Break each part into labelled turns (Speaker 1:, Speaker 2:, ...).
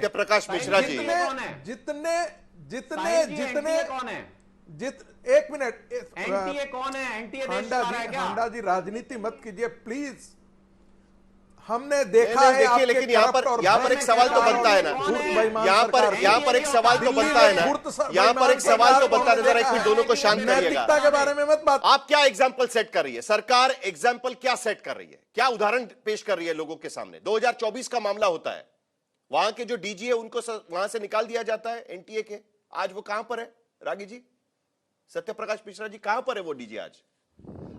Speaker 1: सत्यप्रकाश मिश्रा जी,
Speaker 2: जितने कौन है? एक मिनट,
Speaker 3: एनटीए कौन है? एनटीए देश
Speaker 2: हांडा
Speaker 3: चला है
Speaker 2: जी,
Speaker 3: क्या?
Speaker 2: हांडा जी राजनीति मत कीजिए प्लीज। हमने देखा है
Speaker 1: देखिए,
Speaker 2: आपके
Speaker 1: लेकिन यहाँ पर एक सवाल तो बनता है ना, यहाँ पर एक सवाल तो बनता है ना, यहाँ पर एक सवाल तो बनता है। जरा एक मिनट दोनों को शांत करिएगा।
Speaker 2: नैतिकता के बारे में मत बात।
Speaker 1: आप क्या एग्जाम्पल सेट कर रही है सरकार? एग्जाम्पल क्या सेट कर रही है? क्या उदाहरण पेश कर रही है लोगों के सामने? 2024 का मामला होता है, वहां के जो डीजी है उनको वहां से निकाल दिया जाता है एनटीए के। आज वो कहां पर है रागी जी, सत्यप्रकाश मिश्रा जी, कहां पर है वो डीजी?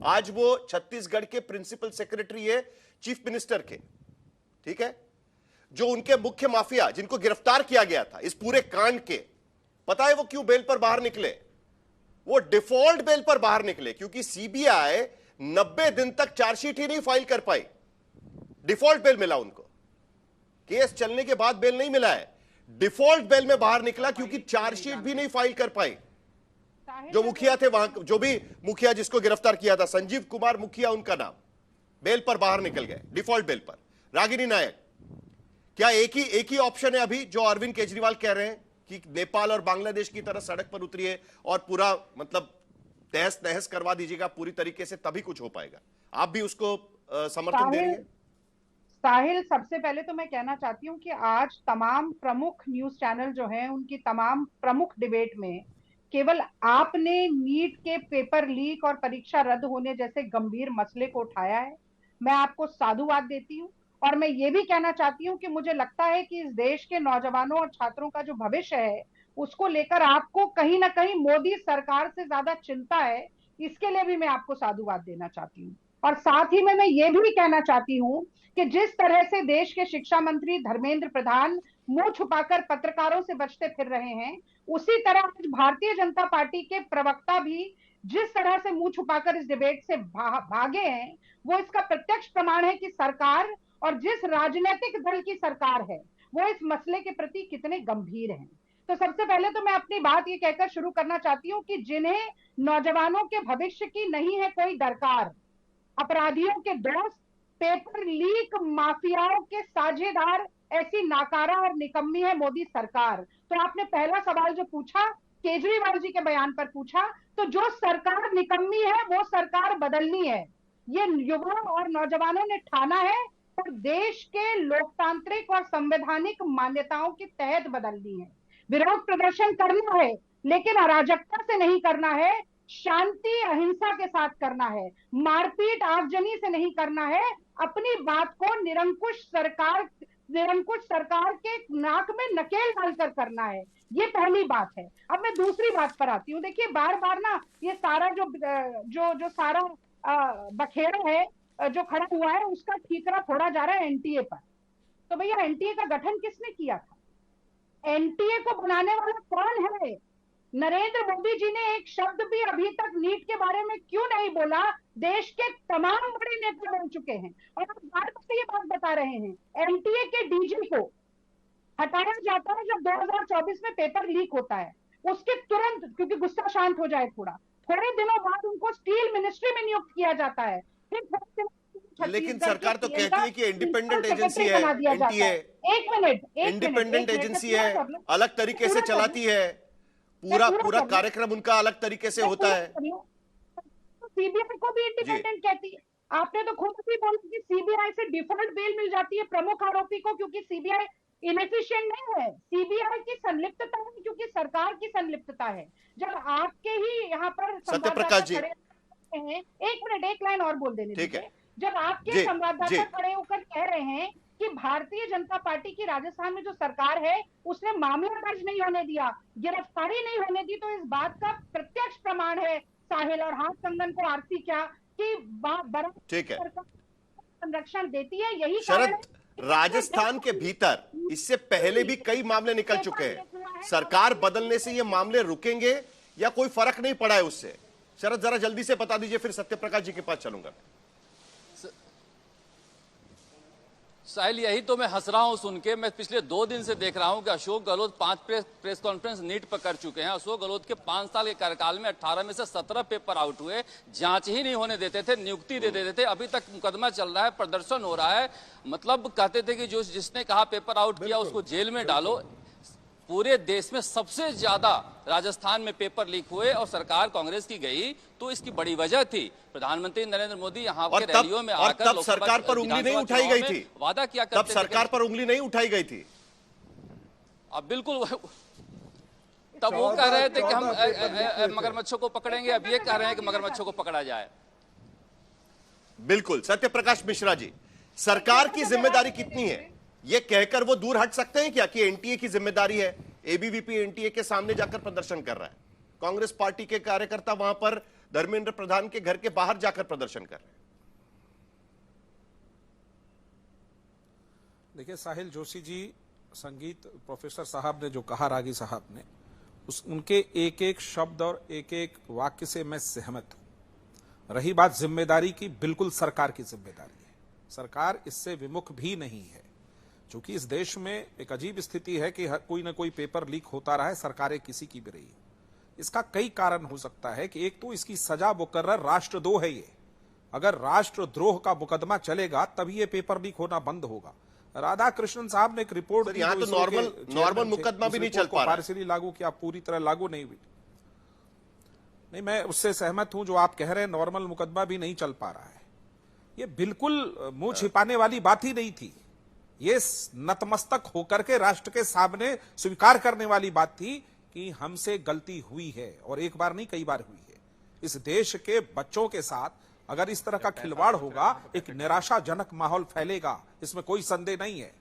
Speaker 1: आज वो छत्तीसगढ़ के प्रिंसिपल सेक्रेटरी है चीफ मिनिस्टर के, ठीक है, जो उनके मुख्य माफिया जिनको गिरफ्तार किया गया था इस पूरे कांड के। पता है वो क्यों बेल पर बाहर निकले? वो डिफॉल्ट बेल पर बाहर निकले क्योंकि सीबीआई 90 दिन तक चार्जशीट ही नहीं फाइल कर पाई। डिफॉल्ट बेल मिला उनको, केस चलने के बाद बेल नहीं मिला है, डिफॉल्ट बेल में बाहर निकला क्योंकि चार्जशीट भी नहीं फाइल कर पाई। जो मुखिया थे वहां, जो भी मुखिया जिसको गिरफ्तार किया था, संजीव कुमार मुखिया उनका नाम, बेल पर बाहर निकल गए, डिफॉल्ट बेल पर। रागिनी नायक, क्या एक ही ऑप्शन है अभी जो अरविंद केजरीवाल कह रहे हैं कि नेपाल और बांग्लादेश की तरह सड़क पर उतरिए और पूरा मतलब तहस नहस करवा दीजिएगा पूरी तरीके से, तभी कुछ हो पाएगा? आप भी उसको समर्थन दे रही है?
Speaker 4: साहिल, सबसे पहले तो मैं कहना चाहती हूँ कि आज तमाम प्रमुख न्यूज चैनल जो हैं उनकी तमाम प्रमुख डिबेट में केवल आपने नीट के पेपर लीक और परीक्षा रद्द होने जैसे गंभीर मसले को उठाया है। मैं आपको साधुवाद देती हूँ और मैं ये भी कहना चाहती हूँ कि मुझे लगता है कि इस देश के नौजवानों और छात्रों का जो भविष्य है उसको लेकर आपको कहीं ना कहीं मोदी सरकार से ज्यादा चिंता है। इसके लिए भी मैं आपको साधुवाद देना चाहती हूँ। और साथ ही में मैं ये भी कहना चाहती हूँ कि जिस तरह से देश के शिक्षा मंत्री धर्मेंद्र प्रधान मुंह छुपाकर पत्रकारों से बचते फिर रहे हैं, उसी तरह आज भारतीय जनता पार्टी के प्रवक्ता भी जिस तरह से मुंह छुपाकर इस डिबेट से भागे हैं, वो इसका प्रत्यक्ष प्रमाण है कि सरकार और जिस राजनीतिक दल की सरकार है वो इस मसले के प्रति कितने गंभीर हैं। तो सबसे पहले तो मैं अपनी बात ये कहकर शुरू करना चाहती हूँ कि जिन्हें नौजवानों के भविष्य की नहीं है कोई दरकार, अपराधियों के दोस्त, पेपर लीक माफियाओं के साझेदार, ऐसी नाकारा और निकम्मी है मोदी सरकार। तो आपने पहला सवाल जो पूछा केजरीवाल जी के बयान पर पूछा, तो जो सरकार निकम्मी है वो सरकार बदलनी है, ये युवाओं और नौजवानों ने ठाना है और देश के लोकतांत्रिक और संवैधानिक मान्यताओं के तहत बदलनी है। विरोध प्रदर्शन करना है लेकिन अराजकता से नहीं करना है, शांति अहिंसा के साथ करना है, मारपीट आगजनी से नहीं करना है, अपनी बात को निरंकुश सरकार के नाक में नकेल डालकर करना है। ये पहली बात है। अब मैं दूसरी बात पर आती हूँ। देखिए बार बार ना ये सारा जो सारा बखेड़ा है जो खड़ा हुआ है उसका ठीकरा फोड़ा जा रहा है एनटीए पर। तो भैया एनटीए का गठन किसने किया था? एनटीए को बनाने वाला कौन है? नरेंद्र मोदी जी ने एक शब्द भी अभी तक नीट के बारे में क्यों नहीं बोला? देश के तमाम बड़े नेता बोल चुके हैं और आप बार बार ये बात बता रहे हैं। एनटीए के डीजी को हटाया जाता है जब 2024 में पेपर लीक होता है, उसके तुरंत, क्योंकि गुस्सा शांत हो जाए थोड़े दिनों बाद उनको स्टील मिनिस्ट्री में नियुक्त किया जाता है। फिर
Speaker 1: लेकिन सरकार तो कहती है कि इंडिपेंडेंट एजेंसी है एनटीए,
Speaker 4: एक मिनट,
Speaker 1: इंडिपेंडेंट एजेंसी है, अलग तरीके से चलाती है, पूरा कार्यक्रम उनका अलग तरीके से होता है।
Speaker 4: सीबीआई को भी इंडिपेंडेंट कहती है। आपने तो खुद भी बोला कि सीबीआई से डिफॉल्ट बेल मिल जाती है प्रमुख आरोपी को, क्योंकि सीबीआई इनएफिशिएंट नहीं है, सीबीआई की संलिप्तता है क्योंकि सरकार की संलिप्तता है। जब आपके ही यहाँ पर
Speaker 1: सत्यप्रकाश जी
Speaker 4: हैं, एक मिनट, एक लाइन और बोल देने दीजिए। जब आपके संवाददाता खड़े होकर कह रहे हैं कि भारतीय जनता पार्टी की राजस्थान में जो सरकार है उसने मामला दर्ज नहीं होने दिया, गिरफ्तारी नहीं होने दी, तो इस बात का प्रत्यक्ष प्रमाण है साहिल और हाथ कंगन को आरती क्या कि संरक्षण देती है। यही
Speaker 1: शरद, राजस्थान के भीतर इससे पहले भी कई मामले निकल चुके हैं, सरकार बदलने से ये मामले रुकेंगे या कोई फर्क नहीं पड़ा है उससे? शरद जरा जल्दी से बता दीजिए, फिर सत्यप्रकाश जी के पास चलूंगा।
Speaker 5: साहिल, यही तो मैं हंस रहा हूं सुन के। मैं पिछले 2 दिन से देख रहा हूं कि अशोक गहलोत 5 प्रेस कॉन्फ्रेंस नीट पर कर चुके हैं। अशोक गहलोत के 5 साल के कार्यकाल में 18 में से 17 पेपर आउट हुए, जांच ही नहीं होने देते थे, नियुक्ति दे देते थे। अभी तक मुकदमा चल रहा है, प्रदर्शन हो रहा है। मतलब कहते थे कि जो जिसने कहा पेपर आउट किया उसको जेल में डालो। पूरे देश में सबसे ज्यादा राजस्थान में पेपर लीक हुए और सरकार कांग्रेस की गई, तो इसकी बड़ी वजह थी प्रधानमंत्री नरेंद्र मोदी यहाँ के रैलियों में आकर
Speaker 1: तब सरकार पर उंगली नहीं उठाई गई थी,
Speaker 5: वादा किया
Speaker 1: तब सरकार पर उंगली नहीं उठाई गई थी।
Speaker 5: अब बिल्कुल तब वो कह रहे थे कि हम मगरमच्छों को पकड़ेंगे, अब ये कह रहे हैं कि मगरमच्छों को पकड़ा जाए।
Speaker 1: बिल्कुल सत्यप्रकाश मिश्रा जी, सरकार की जिम्मेदारी कितनी है ये कहकर वो दूर हट सकते हैं क्या कि एनटीए की जिम्मेदारी है? एबीवीपी एनटीए के सामने जाकर प्रदर्शन कर रहा है, कांग्रेस पार्टी के कार्यकर्ता वहां पर धर्मेंद्र प्रधान के घर के बाहर जाकर प्रदर्शन कर रहे हैं।
Speaker 2: देखिए साहिल जोशी जी, संगीत प्रोफेसर साहब ने जो कहा, रागी साहब ने, उनके एक एक शब्द और एक एक वाक्य से मैं सहमत हूं। रही बात जिम्मेदारी की, बिल्कुल सरकार की जिम्मेदारी है, सरकार इससे विमुख भी नहीं है। चूंकि इस देश में एक अजीब स्थिति है कि कोई ना कोई पेपर लीक होता रहा है, सरकारें किसी की भी रही। इसका कई कारण हो सकता है कि एक तो इसकी सजा मुकर्रर राष्ट्रद्रोह है। ये अगर राष्ट्रद्रोह का मुकदमा चलेगा तभी ये पेपर लीक होना बंद होगा। राधा कृष्णन साहब ने एक रिपोर्ट,
Speaker 1: यहां तो नॉर्मल मुकदमा भी नहीं चल पा रहा,
Speaker 2: पार्शियली लागू किया, पूरी तरह लागू नहीं हुई। नहीं, मैं उससे सहमत हूं जो आप कह रहे हैं, नॉर्मल मुकदमा भी नहीं चल पा रहा है। ये बिल्कुल मुंह छिपाने वाली बात ही नहीं थी, ये नतमस्तक होकर के राष्ट्र के सामने स्वीकार करने वाली बात थी कि हमसे गलती हुई है, और एक बार नहीं कई बार हुई है। इस देश के बच्चों के साथ अगर इस तरह का खिलवाड़ होगा, एक निराशाजनक माहौल फैलेगा, इसमें कोई संदेह नहीं है।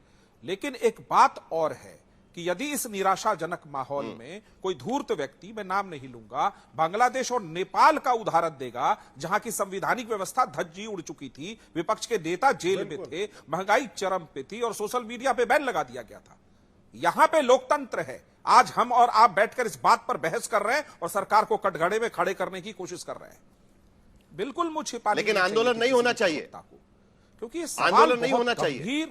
Speaker 2: लेकिन एक बात और है कि यदि इस निराशाजनक माहौल में कोई धूर्त व्यक्ति, मैं नाम नहीं लूंगा, बांग्लादेश और नेपाल का उदाहरण देगा, जहां की संवैधानिक व्यवस्था धज्जी उड़ चुकी थी, विपक्ष के नेता जेल में थे, महंगाई चरम पे थी और सोशल मीडिया पे बैन लगा दिया गया था। यहां पे लोकतंत्र है। आज हम और आप बैठकर इस बात पर बहस कर रहे हैं और सरकार को कटघरे में खड़े करने की कोशिश कर रहे हैं। बिल्कुल मुझ छिपा,
Speaker 1: लेकिन आंदोलन नहीं होना चाहिए,
Speaker 2: क्योंकि
Speaker 1: आंदोलन नहीं होना चाहिए।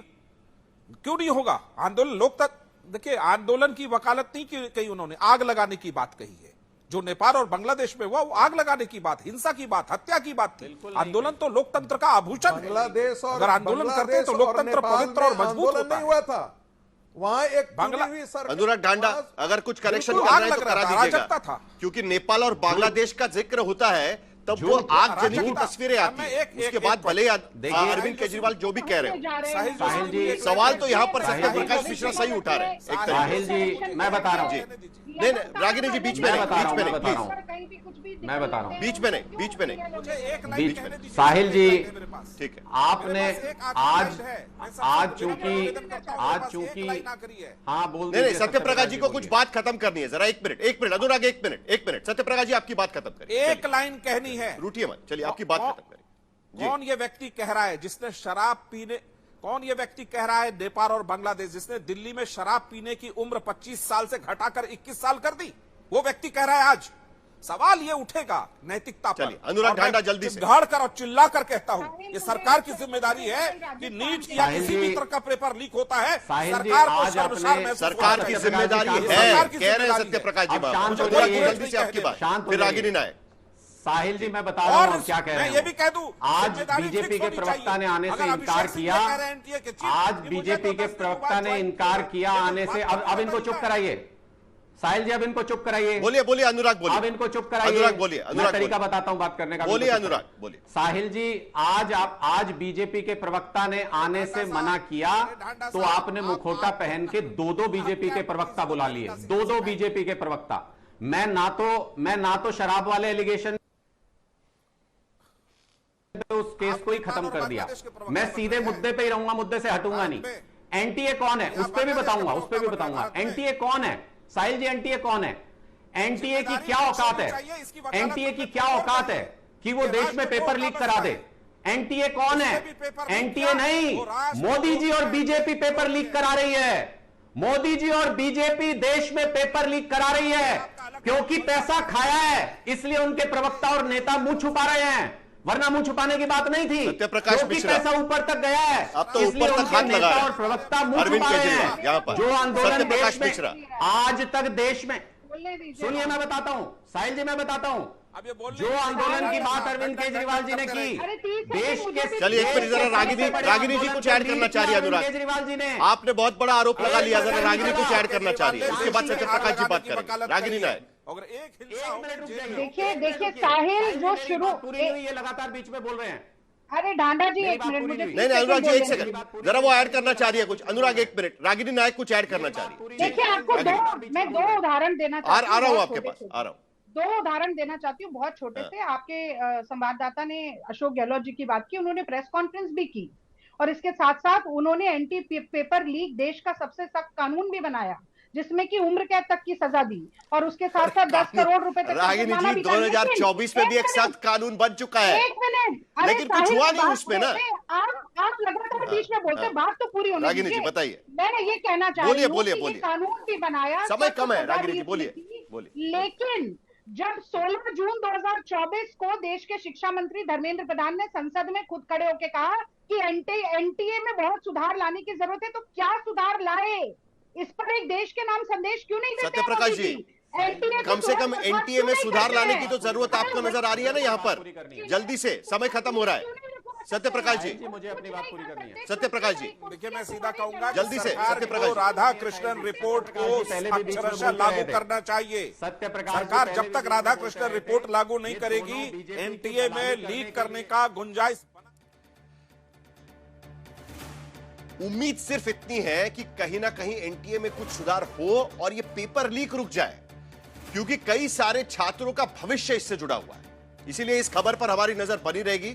Speaker 2: क्यों नहीं होगा आंदोलन? लोकतंत्र, देखिए, आंदोलन की वकालत नहीं कही उन्होंने, आग लगाने की बात कही है। जो नेपाल और बांग्लादेश में हुआ वो आग लगाने की बात, हिंसा की बात, हत्या की बात थी। आंदोलन तो लोकतंत्र का आभूषण है।
Speaker 3: बांग्लादेश और
Speaker 2: अगर आंदोलन करते तो लोकतंत्र पवित्र और मजबूत होता
Speaker 3: नहीं हुआ था। वहां एक
Speaker 1: अनुराग ढांडा, अगर कुछ कनेक्शन कर रहे हैं तो करा दीजिएगा, क्योंकि नेपाल और बांग्लादेश का जिक्र होता है तब वो आग जली की तस्वीरें आती हैं। उसके बाद भले अरविंद केजरीवाल जो भी कह रहे हैं,
Speaker 6: साहिल जी,
Speaker 1: सवाल तो यहाँ पर सत्यप्रकाश मिश्रा सही उठा रहे हैं।
Speaker 6: साहिल जी, मैं बता रहा हूँ,
Speaker 1: नहीं, रागिनी जी बीच में नहीं, बीच में नहीं, प्लीज,
Speaker 6: मैं बता रहा हूँ,
Speaker 1: बीच में नहीं, बीच में नहीं।
Speaker 6: साहिल जी,
Speaker 1: ठीक है,
Speaker 6: आपने आज चूंकि हाँ बोल
Speaker 1: नहीं, सत्यप्रकाश जी को कुछ बात खत्म करनी है, जरा एक मिनट अनुराग, एक मिनट, सत्यप्रकाश जी आपकी बात खत्म करिए,
Speaker 2: एक लाइन कहनी है,
Speaker 1: रूठिए मत, चलिए आपकी बात खत्म करिए।
Speaker 2: कौन ये व्यक्ति कह रहा है जिसने शराब पीने, कौन ये व्यक्ति कह रहा है नेपाल और बांग्लादेश जिसने दिल्ली में शराब पीने की उम्र 25 साल से घटाकर 21 साल कर दी? वो व्यक्ति कह रहा है आज। सवाल ये उठेगा नैतिकता पर।
Speaker 1: चलिए अनुराग ढांडा जल्दी से
Speaker 2: चिल्लाकर कर और चिल्ला कर कहता हूं, ये सरकार की जिम्मेदारी है कि नीट या किसी भी तरह का पेपर लीक होता है, सरकार को शर्मसार महसूस,
Speaker 1: सरकार की जिम्मेदारी है, कह रहे हैं सत्यप्रकाश जी। जल्दी से आपकी बात, फिर रागिनी नायक।
Speaker 6: साहिल जी, मैं बता रहा हूं क्या कह रहे हैं।
Speaker 2: ये भी कह दूं,
Speaker 6: आज बीजेपी के प्रवक्ता ने आने से इनकार किया, आज बीजेपी के प्रवक्ता ने इनकार किया आने से। अब इनको चुप कराइए साहिल जी, अब इनको चुप कराइए।
Speaker 1: बोलिए अनुराग, बोलिए,
Speaker 6: अब इनको चुप कराइए।
Speaker 1: अनुराग बोलिए,
Speaker 6: मैं तरीका बताता हूं बात करने का।
Speaker 1: बोलिए अनुराग, बोलिए।
Speaker 6: साहिल जी, आज बीजेपी के प्रवक्ता ने आने से मना किया तो आपने मुखौटा पहन के दो बीजेपी के प्रवक्ता बुला लिए, दो बीजेपी के प्रवक्ता। मैं ना तो शराब वाले एलिगेशन उस केस को ही खत्म कर दिया, मैं सीधे मुद्दे पे ही रहूंगा, मुद्दे से हटूंगा नहीं। एनटीए कौन है उस पर भी बताऊंगा, एनटीए कौन है साहिल जी, एनटीए कौन है? एनटीए की क्या औकात है? एनटीए की क्या औकात है कि वो देश में पेपर लीक करा दे? एनटीए कौन है? एनटीए नहीं, मोदी जी और बीजेपी पेपर लीक करा रही है। मोदी जी और बीजेपी देश में पेपर लीक करा रही है, क्योंकि पैसा खाया है, इसलिए उनके प्रवक्ता और नेता मुंह छुपा रहे हैं। वरना मुंह छुपाने की बात नहीं थी।
Speaker 1: सत्यप्रकाश
Speaker 6: क्योंकि
Speaker 1: मिश्रा।
Speaker 6: पैसा ऊपर तक गया है,
Speaker 1: अब तो
Speaker 6: इसलिए
Speaker 1: ऊपर तक
Speaker 6: उनके
Speaker 1: हाथ लगा
Speaker 6: नेता
Speaker 1: रहे हैं।
Speaker 6: और प्रवक्ता मुंह
Speaker 1: अरविंद
Speaker 6: छुपा रहे
Speaker 1: केजरीवाल
Speaker 6: हैं।
Speaker 1: यहाँ पर
Speaker 6: जो आंदोलन
Speaker 1: सत्यप्रकाश
Speaker 6: देश में
Speaker 1: मिश्रा।
Speaker 6: आज तक देश में,
Speaker 4: बोलने दीजिए।
Speaker 6: सुनिए मैं बताता हूं, साहिल जी मैं बताता हूं,
Speaker 2: अब ये बोलने
Speaker 6: जो आंदोलन की बात अरविंद केजरीवाल जी ने की,
Speaker 4: अरे 30
Speaker 6: देश
Speaker 4: सेकंड
Speaker 6: के
Speaker 4: मुझे भी
Speaker 1: चलिए एक मिनट जरा रागिनी जी कुछ ऐड करना चाह रही है। अनुराग
Speaker 6: केजरीवाल जी ने
Speaker 1: आपने बहुत बड़ा आरोप लगा लिया, जरा रागिनी कुछ ऐड करना चाह रही है, उसके बाद सत्यप्रकाश जी बात करेंगे। रागिनी नायक,
Speaker 2: अगर एक हिंसा हो
Speaker 6: मिनट रुक
Speaker 2: जेल
Speaker 6: जाइए।
Speaker 2: में-
Speaker 4: देखिए साहिल जो
Speaker 6: मेरी
Speaker 4: शुरू
Speaker 6: बात पूरी नहीं हुई, ये लगातार बीच में बोल रहे हैं।
Speaker 4: अरे डांडा जी
Speaker 6: मेरी
Speaker 4: एक
Speaker 6: बात
Speaker 4: मिनट
Speaker 6: पूरी
Speaker 4: मुझे
Speaker 6: नहीं
Speaker 1: नहीं नहीं अनुराग जी एक
Speaker 4: बोलने
Speaker 1: सेकंड, जरा वो ऐड करना चाह रही है कुछ। अनुराग एक मिनट, रागिनी नायक कुछ ऐड करना चाह रही है।
Speaker 4: दीजिए। देखिए आपको मैं दो उदाहरण देना
Speaker 1: आ
Speaker 4: चाहती
Speaker 1: रहा हूँ
Speaker 4: बहुत
Speaker 1: आपके
Speaker 4: छोटे
Speaker 1: पास,
Speaker 4: से।
Speaker 1: आ रहा हूँ।
Speaker 4: दो उदाहरण देना चाहती हूँ बहुत छोटे से। आपके संवाददाता ने अशोक गहलोत जी की बात की, उन्होंने प्रेस कॉन्फ्रेंस भी की और इसके साथ साथ उन्होंने एंटी पेपर लीक देश का सबसे सख्त कानून भी बनाया जिसमें कि उम्र कैद तक की सजा दी और उसके साथ साथ 10 करोड़ रुपए तक का
Speaker 1: रागिनी
Speaker 4: जुर्माना
Speaker 1: जी
Speaker 4: भी था। लेकिन
Speaker 1: 2024 में भी एक सख्त कानून बन चुका है,
Speaker 4: एक मिनट, अरे
Speaker 1: लेकिन कुछ
Speaker 4: साहिल,
Speaker 1: हुआ नहीं
Speaker 4: बात
Speaker 1: उसमें ना।
Speaker 4: आप लगातार बीच में बोलते, बात तो पूरी होने
Speaker 1: रागिनी जी
Speaker 4: दीजिए।
Speaker 1: बताइए।
Speaker 4: मैं ये कहना चाह
Speaker 1: बोलिए,
Speaker 4: रही हूँ
Speaker 1: बोलिए,
Speaker 4: कि ये
Speaker 1: बोलिए।
Speaker 4: कानून भी बनाया,
Speaker 1: समय
Speaker 4: सख्त
Speaker 1: कम है,
Speaker 4: सजा
Speaker 1: रागिनी
Speaker 4: भी
Speaker 1: जी, बोलिए,
Speaker 4: थी,
Speaker 1: बोलिए।
Speaker 4: लेकिन जब 16 जून 2024 को देश के शिक्षा मंत्री धर्मेंद्र प्रधान ने संसद में खुद खड़े होकर कहा कि एनटीए में बहुत सुधार लाने की जरूरत है, तो क्या सुधार लाए? इस पर एक देश के नाम संदेश क्यों नहीं देते?
Speaker 1: सत्यप्रकाश
Speaker 4: मोदी
Speaker 1: जी,
Speaker 4: NTA
Speaker 1: कम से कम
Speaker 4: तुरंत
Speaker 1: एनटीए में
Speaker 4: क्यों
Speaker 1: सुधार
Speaker 4: नहीं
Speaker 1: लाने
Speaker 4: करते
Speaker 1: की तो
Speaker 4: हैं?
Speaker 1: जरूरत आपको नजर आ रही है ना यहाँ पर। जल्दी से, समय खत्म हो रहा है। सत्यप्रकाश जी,
Speaker 6: मुझे अपनी बात पूरी करनी है।
Speaker 1: सत्यप्रकाश जी,
Speaker 2: देखिए मैं सीधा कहूंगा कि
Speaker 1: जल्दी से,
Speaker 2: सरकार
Speaker 1: सत्यप्रकाश
Speaker 2: को
Speaker 1: जी।
Speaker 2: राधा कृष्णन रिपोर्ट को
Speaker 6: पहले भी बीच में
Speaker 2: अक्षरशः
Speaker 6: बोलते
Speaker 2: लागू
Speaker 6: रहे थे।
Speaker 2: करना चाहिए।
Speaker 6: सत्यप्रकाश जी
Speaker 2: सरकार
Speaker 6: पहले
Speaker 2: जब
Speaker 6: भी
Speaker 2: तक
Speaker 6: बीच में
Speaker 2: राधा
Speaker 6: बोलते
Speaker 2: कृष्णन
Speaker 6: रहे थे।
Speaker 2: रिपोर्ट लागू नहीं
Speaker 6: ये
Speaker 2: करेगी,
Speaker 6: दोनों BJP की
Speaker 2: एनटीए में
Speaker 6: दलाली करने
Speaker 2: लीक
Speaker 6: के
Speaker 2: करने
Speaker 6: लिए-
Speaker 2: का गुंजाइश
Speaker 1: उम्मीद सिर्फ इतनी है कि कहीं ना कहीं एनटीए में कुछ सुधार हो और ये पेपर लीक रुक जाए, क्योंकि कई सारे छात्रों का भविष्य इससे जुड़ा हुआ है। इसीलिए इस खबर पर हमारी नजर बनी रहेगी।